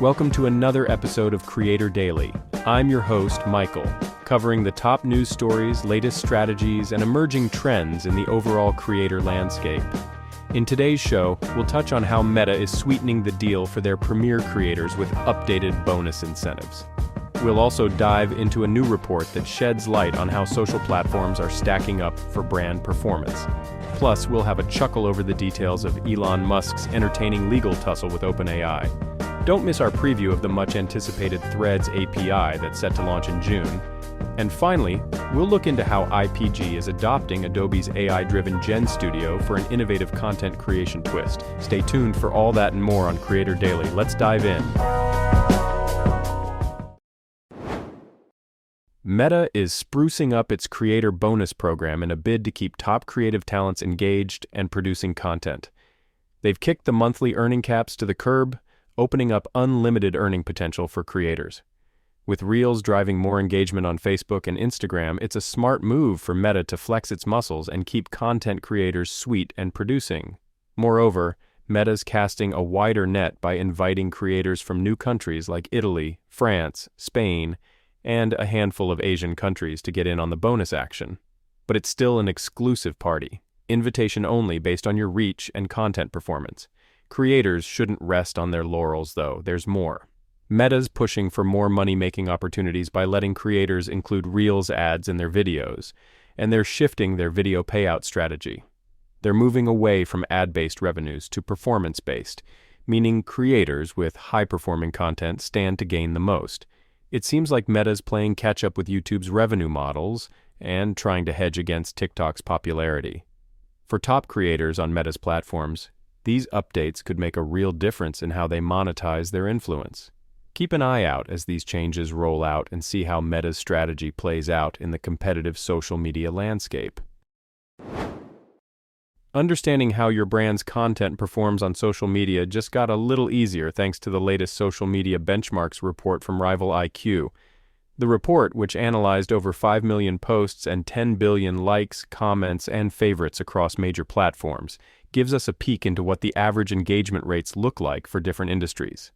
Welcome to another episode of Creator Daily. I'm your host, Michael, covering the top news stories, latest strategies, and emerging trends in the overall creator landscape. In today's show, we'll touch on how Meta is sweetening the deal for their premier creators with updated bonus incentives. We'll also dive into a new report that sheds light on how social platforms are stacking up for brand performance. Plus, we'll have a chuckle over the details of Elon Musk's entertaining legal tussle with OpenAI. Don't miss our preview of the much-anticipated Threads API that's set to launch in June. And finally, we'll look into how IPG is adopting Adobe's AI-driven Gen Studio for an innovative content creation twist. Stay tuned for all that and more on Creator Daily. Let's dive in. Meta is sprucing up its creator bonus program in a bid to keep top creative talents engaged and producing content. They've kicked the monthly earning caps to the curb, opening up unlimited earning potential for creators. With Reels driving more engagement on Facebook and Instagram, it's a smart move for Meta to flex its muscles and keep content creators sweet and producing. Moreover, Meta's casting a wider net by inviting creators from new countries like Italy, France, Spain, and a handful of Asian countries to get in on the bonus action. But it's still an exclusive party, invitation only based on your reach and content performance. Creators shouldn't rest on their laurels, though. There's more. Meta's pushing for more money-making opportunities by letting creators include Reels ads in their videos, and they're shifting their video payout strategy. They're moving away from ad-based revenues to performance-based, meaning creators with high-performing content stand to gain the most. It seems like Meta's playing catch-up with YouTube's revenue models and trying to hedge against TikTok's popularity. For top creators on Meta's platforms, these updates could make a real difference in how they monetize their influence. Keep an eye out as these changes roll out and see how Meta's strategy plays out in the competitive social media landscape. Understanding how your brand's content performs on social media just got a little easier thanks to the latest social media benchmarks report from Rival IQ. The report, which analyzed over 5 million posts and 10 billion likes, comments, and favorites across major platforms, gives us a peek into what the average engagement rates look like for different industries.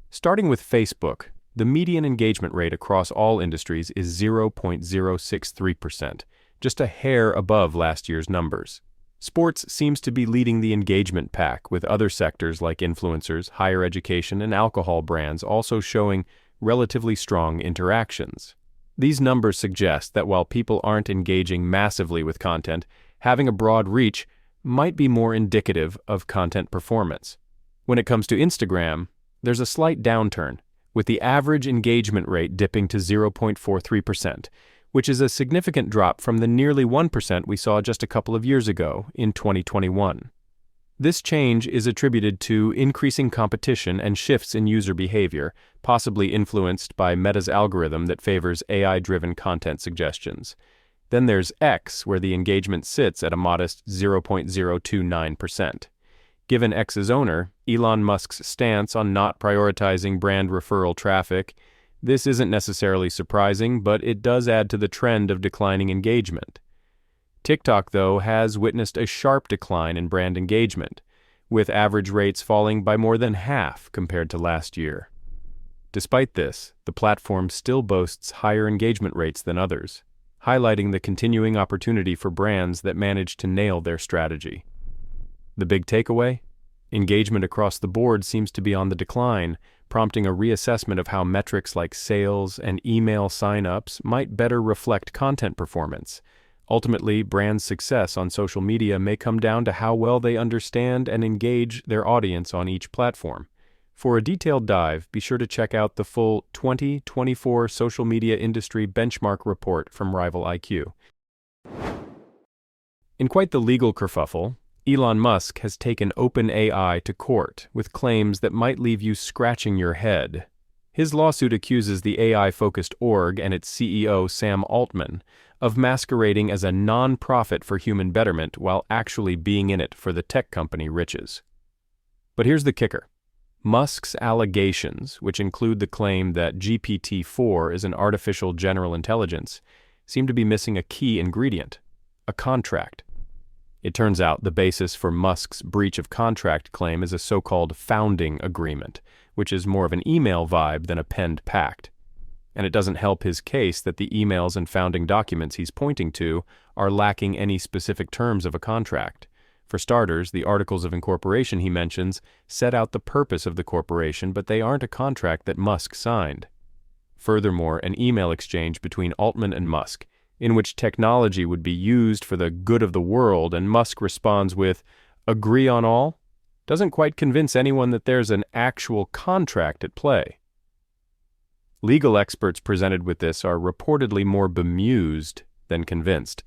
Starting with Facebook, the median engagement rate across all industries is 0.063%, just a hair above last year's numbers. Sports seems to be leading the engagement pack, with other sectors like influencers, higher education, and alcohol brands also showing relatively strong interactions. These numbers suggest that while people aren't engaging massively with content, having a broad reach might be more indicative of content performance. When it comes to Instagram, there's a slight downturn, with the average engagement rate dipping to 0.43%, which is a significant drop from the nearly 1% we saw just a couple of years ago in 2021. This change is attributed to increasing competition and shifts in user behavior, possibly influenced by Meta's algorithm that favors AI-driven content suggestions. Then there's X, where the engagement sits at a modest 0.029%. Given X's owner, Elon Musk's stance on not prioritizing brand referral traffic, this isn't necessarily surprising, but it does add to the trend of declining engagement. TikTok, though, has witnessed a sharp decline in brand engagement, with average rates falling by more than half compared to last year. Despite this, the platform still boasts higher engagement rates than others, highlighting the continuing opportunity for brands that manage to nail their strategy. The big takeaway? Engagement across the board seems to be on the decline, prompting a reassessment of how metrics like sales and email sign-ups might better reflect content performance. Ultimately, brands' success on social media may come down to how well they understand and engage their audience on each platform. For a detailed dive, be sure to check out the full 2024 Social Media Industry Benchmark Report from Rival IQ. In quite the legal kerfuffle, Elon Musk has taken OpenAI to court with claims that might leave you scratching your head. His lawsuit accuses the AI-focused org and its CEO, Sam Altman, of masquerading as a non-profit for human betterment while actually being in it for the tech company riches. But here's the kicker. Musk's allegations, which include the claim that GPT-4 is an artificial general intelligence, seem to be missing a key ingredient: a contract. It turns out the basis for Musk's breach of contract claim is a so-called founding agreement, which is more of an email vibe than a penned pact. And it doesn't help his case that the emails and founding documents he's pointing to are lacking any specific terms of a contract. For starters, the articles of incorporation he mentions set out the purpose of the corporation, but they aren't a contract that Musk signed. Furthermore, an email exchange between Altman and Musk, in which technology would be used for the good of the world, and Musk responds with, "Agree on all?" doesn't quite convince anyone that there's an actual contract at play. Legal experts presented with this are reportedly more bemused than convinced.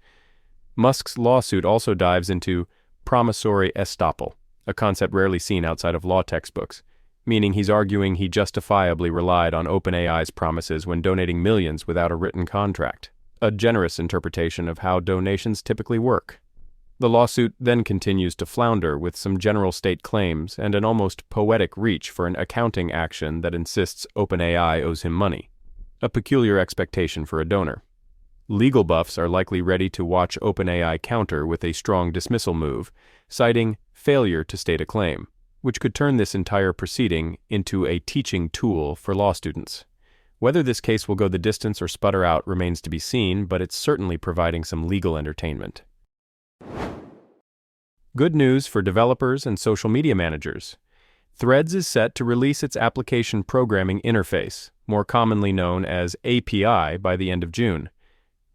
Musk's lawsuit also dives into promissory estoppel, a concept rarely seen outside of law textbooks, meaning he's arguing he justifiably relied on OpenAI's promises when donating millions without a written contract, a generous interpretation of how donations typically work. The lawsuit then continues to flounder with some general state claims and an almost poetic reach for an accounting action that insists OpenAI owes him money, a peculiar expectation for a donor. Legal buffs are likely ready to watch OpenAI counter with a strong dismissal move, citing failure to state a claim, which could turn this entire proceeding into a teaching tool for law students. Whether this case will go the distance or sputter out remains to be seen, but it's certainly providing some legal entertainment. Good news for developers and social media managers. Threads is set to release its application programming interface, more commonly known as API, by the end of June.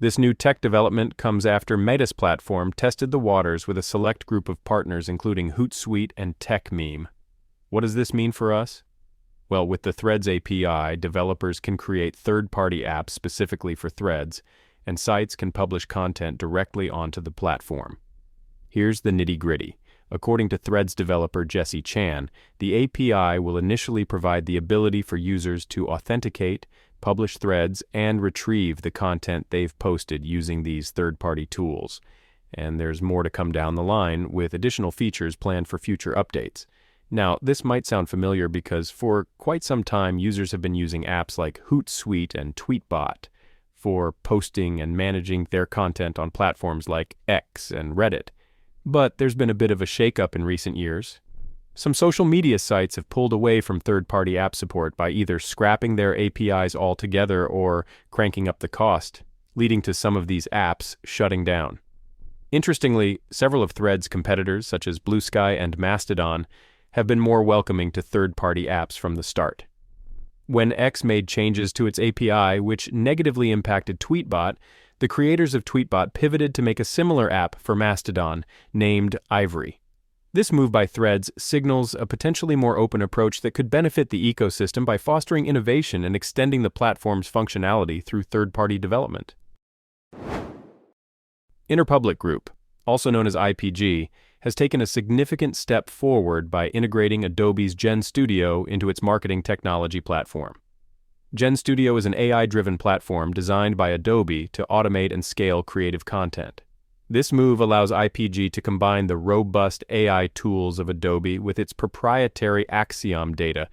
This new tech development comes after Meta's platform tested the waters with a select group of partners including Hootsuite and TechMeme. What does this mean for us? Well, with the Threads API, developers can create third-party apps specifically for Threads, and sites can publish content directly onto the platform. Here's the nitty-gritty. According to Threads developer Jesse Chan, the API will initially provide the ability for users to authenticate, publish threads, and retrieve the content they've posted using these third-party tools. And there's more to come down the line, with additional features planned for future updates. Now, this might sound familiar because for quite some time users have been using apps like Hootsuite and Tweetbot for posting and managing their content on platforms like X and Reddit. But there's been a bit of a shakeup in recent years. Some social media sites have pulled away from third-party app support by either scrapping their APIs altogether or cranking up the cost, leading to some of these apps shutting down. Interestingly, several of Threads' competitors, such as Blue Sky and Mastodon, have been more welcoming to third-party apps from the start. When X made changes to its API, which negatively impacted Tweetbot, the creators of Tweetbot pivoted to make a similar app for Mastodon, named Ivory. This move by Threads signals a potentially more open approach that could benefit the ecosystem by fostering innovation and extending the platform's functionality through third-party development. Interpublic Group, also known as IPG, has taken a significant step forward by integrating Adobe's Gen Studio into its marketing technology platform. Gen Studio is an AI-driven platform designed by Adobe to automate and scale creative content. This move allows IPG to combine the robust AI tools of Adobe with its proprietary Axiom data,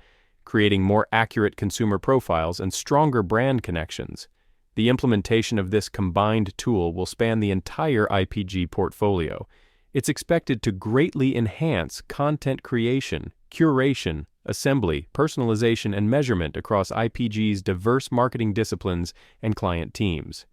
creating more accurate consumer profiles and stronger brand connections. The implementation of this combined tool will span the entire IPG portfolio. It's expected to greatly enhance content creation, curation, assembly, personalization, and measurement across IPG's diverse marketing disciplines and client teams.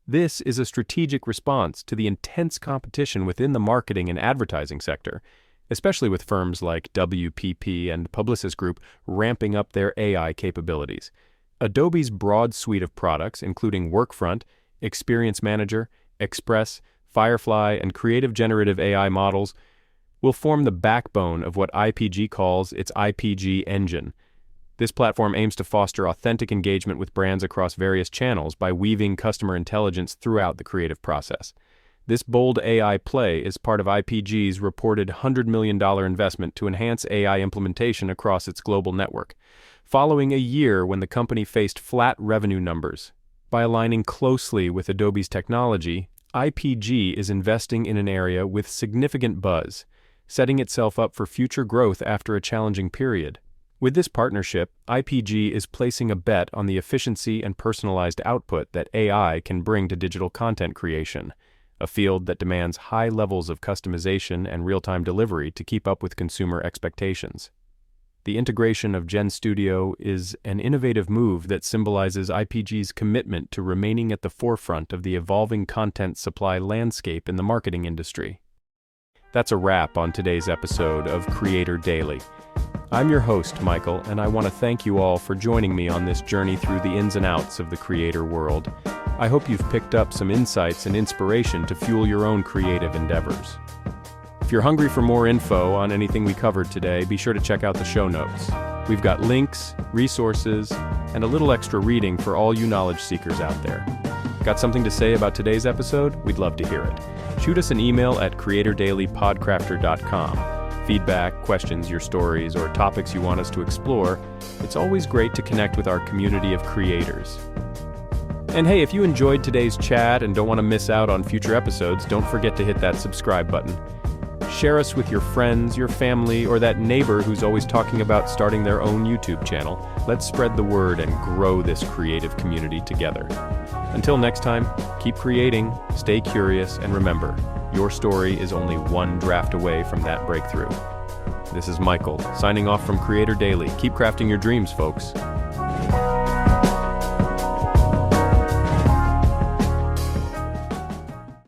This is a strategic response to the intense competition within the marketing and advertising sector, especially with firms like WPP and Publicis Group ramping up their AI capabilities. Adobe's broad suite of products, including Workfront, Experience Manager, Express, Firefly, and creative generative AI models, will form the backbone of what IPG calls its IPG engine. This platform aims to foster authentic engagement with brands across various channels by weaving customer intelligence throughout the creative process. This bold AI play is part of IPG's reported $100 million investment to enhance AI implementation across its global network, following a year when the company faced flat revenue numbers. By aligning closely with Adobe's technology, IPG is investing in an area with significant buzz, setting itself up for future growth after a challenging period. With this partnership, IPG is placing a bet on the efficiency and personalized output that AI can bring to digital content creation, a field that demands high levels of customization and real-time delivery to keep up with consumer expectations. The integration of Gen Studio is an innovative move that symbolizes IPG's commitment to remaining at the forefront of the evolving content supply landscape in the marketing industry. That's a wrap on today's episode of Creator Daily. I'm your host, Michael, and I want to thank you all for joining me on this journey through the ins and outs of the creator world. I hope you've picked up some insights and inspiration to fuel your own creative endeavors. If you're hungry for more info on anything we covered today, be sure to check out the show notes. We've got links, resources, and a little extra reading for all you knowledge seekers out there. Got something to say about today's episode? We'd love to hear it. Shoot us an email at creatordailypodcrafter.com. Feedback, questions, your stories, or topics you want us to explore. It's always great to connect with our community of creators. And hey, if you enjoyed today's chat and don't want to miss out on future episodes, don't forget to hit that subscribe button. Share us with your friends, your family, or that neighbor who's always talking about starting their own YouTube channel. Let's spread the word and grow this creative community together. Until next time, keep creating, stay curious, and remember, your story is only one draft away from that breakthrough. This is Michael, signing off from Creator Daily. Keep crafting your dreams, folks.